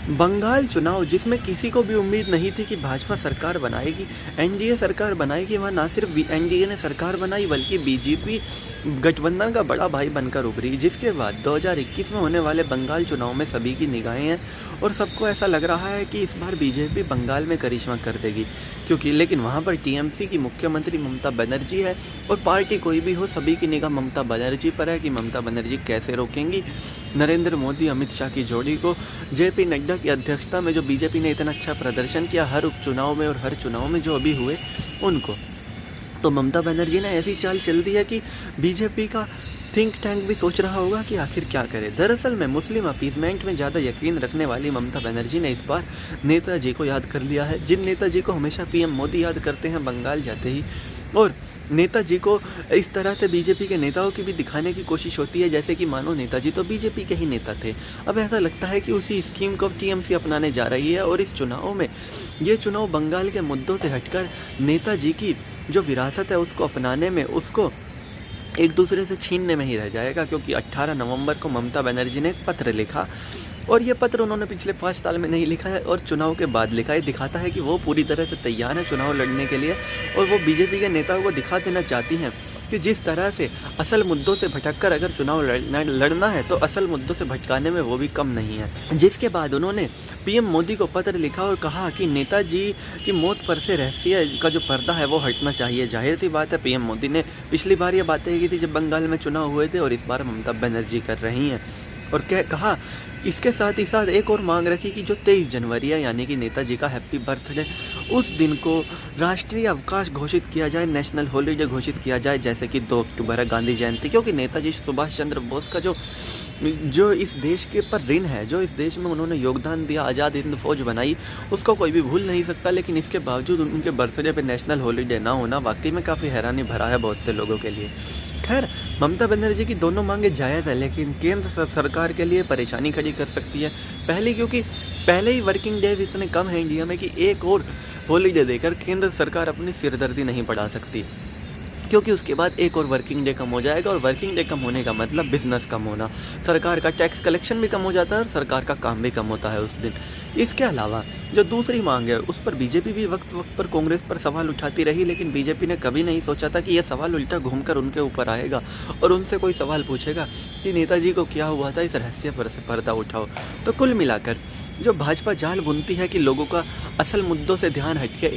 बंगाल चुनाव जिसमें किसी को भी उम्मीद नहीं थी कि भाजपा सरकार बनाएगी, एनडीए सरकार बनाएगी। वहाँ ना सिर्फ एनडीए ने सरकार बनाई बल्कि बीजेपी गठबंधन का बड़ा भाई बनकर उभरी, जिसके बाद 2021 में होने वाले बंगाल चुनाव में सभी की निगाहें हैं और सबको ऐसा लग रहा है कि इस बार बीजेपी बंगाल में करिश्मा कर देगी, क्योंकि लेकिन वहाँ पर टीएमसी की मुख्यमंत्री ममता बनर्जी है और पार्टी कोई भी हो सभी की निगाह ममता बनर्जी पर है कि ममता बनर्जी कैसे रोकेंगी नरेंद्र मोदी अमित शाह की जोड़ी को। जेपी नड्डा की अध्यक्षता में जो बीजेपी ने इतना अच्छा प्रदर्शन किया हर उपचुनाव में और हर चुनाव में जो अभी हुए उनको, तो ममता बनर्जी ने ऐसी चाल चल दी है कि बीजेपी का थिंक टैंक भी सोच रहा होगा कि आखिर क्या करे। दरअसल में मुस्लिम अपीसमेंट में ज़्यादा यकीन रखने वाली ममता बनर्जी ने इस बार नेताजी को याद कर लिया है, जिन नेताजी को हमेशा पीएम मोदी याद करते हैं बंगाल जाते ही, और नेताजी को इस तरह से बीजेपी के नेताओं की भी दिखाने की कोशिश होती है जैसे कि मानो नेताजी तो बीजेपी के ही नेता थे। अब ऐसा लगता है कि उसी स्कीम को टीएमसी अपनाने जा रही है और इस चुनाव में ये चुनाव बंगाल के मुद्दों से हटकर नेताजी की जो विरासत है उसको अपनाने में, उसको एक दूसरे से छीनने में ही रह जाएगा। क्योंकि 18 नवंबर को ममता बनर्जी ने एक पत्र लिखा और ये पत्र उन्होंने पिछले 5 साल में नहीं लिखा है और चुनाव के बाद लिखा है। दिखाता है कि वो पूरी तरह से तैयार है चुनाव लड़ने के लिए और वो बीजेपी के नेताओं को दिखा देना चाहती हैं कि जिस तरह से असल मुद्दों से भटककर अगर चुनाव लड़ना है तो असल मुद्दों से भटकाने में वो भी कम नहीं है। जिसके बाद उन्होंने पीएम मोदी को पत्र लिखा और कहा कि नेताजी की मौत पर से रहस्य का जो पर्दा है वो हटना चाहिए। जाहिर सी बात है पीएम मोदी ने पिछली बार ये बातें की थी जब बंगाल में चुनाव हुए थे और इस बार ममता बनर्जी कर रही हैं और कहा। इसके साथ ही साथ एक और मांग रखी कि जो 23 जनवरी है यानी कि नेताजी का हैप्पी बर्थडे, उस दिन को राष्ट्रीय अवकाश घोषित किया जाए, नेशनल हॉलीडे घोषित किया जाए जैसे कि 2 अक्टूबर है गांधी जयंती। क्योंकि नेताजी सुभाष चंद्र बोस का जो इस देश के पर ऋण है, जो इस देश में उन्होंने योगदान दिया, आज़ाद हिंद फौज बनाई, उसको कोई भी भूल नहीं सकता। लेकिन इसके बावजूद उनके बर्थडे पे नेशनल हॉलीडे ना होना वाकई में काफ़ी हैरानी भरा है बहुत से लोगों के लिए। खैर, ममता बनर्जी की दोनों मांगे जायज़ है लेकिन केंद्र सरकार के लिए परेशानी खड़ी कर सकती है। पहली क्योंकि पहले ही वर्किंग डेज इतने कम हैं इंडिया में कि एक और हॉलीडे देकर केंद्र सरकार अपनी सिरदर्दी नहीं बढ़ा सकती, क्योंकि उसके बाद एक और वर्किंग डे कम हो जाएगा और वर्किंग डे कम होने का मतलब बिजनेस कम होना, सरकार का टैक्स कलेक्शन भी कम हो जाता है और सरकार का काम भी कम होता है उस दिन। इसके अलावा जो दूसरी मांग है उस पर बीजेपी भी वक्त वक्त पर कांग्रेस पर सवाल उठाती रही, लेकिन बीजेपी ने कभी नहीं सोचा था कि यह सवाल उल्टा घूमकर उनके ऊपर आएगा और उनसे कोई सवाल पूछेगा कि नेताजी को क्या हुआ था, इस रहस्य पर से पर्दा उठाओ। तो कुल मिलाकर जो भाजपा जाल बुनती है कि लोगों का असल मुद्दों से ध्यान हटके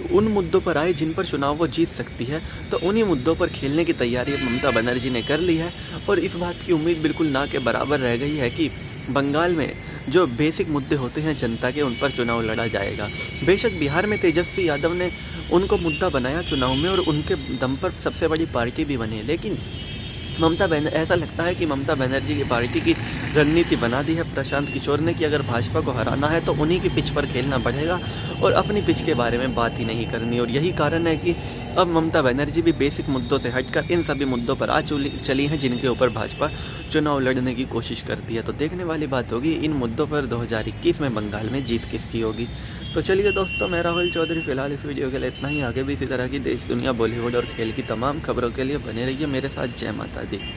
उन मुद्दों पर आए जिन पर चुनाव वो जीत सकती है, तो उन्हीं मुद्दों पर खेलने की तैयारी ममता बनर्जी ने कर ली है और इस बात की उम्मीद बिल्कुल ना के बराबर रह गई है कि बंगाल में जो बेसिक मुद्दे होते हैं जनता के, उन पर चुनाव लड़ा जाएगा। बेशक बिहार में तेजस्वी यादव ने उनको मुद्दा बनाया चुनाव में और उनके दम पर सबसे बड़ी पार्टी भी बनी, लेकिन ऐसा लगता है कि ममता बनर्जी की पार्टी की रणनीति बना दी है प्रशांत किशोर ने कि अगर भाजपा को हराना है तो उन्हीं की पिच पर खेलना पड़ेगा और अपनी पिच के बारे में बात ही नहीं करनी। और यही कारण है कि अब ममता बनर्जी भी बेसिक मुद्दों से हटकर इन सभी मुद्दों पर चली हैं जिनके ऊपर भाजपा चुनाव लड़ने की कोशिश करती है। तो देखने वाली बात होगी इन मुद्दों पर 2021 में बंगाल में जीत किसकी होगी। तो चलिए दोस्तों, मैं राहुल चौधरी फिलहाल इस वीडियो के लिए इतना ही। आगे भी इसी तरह की देश दुनिया बॉलीवुड और खेल की तमाम खबरों के लिए बने रहिए मेरे साथ। जय माता दी।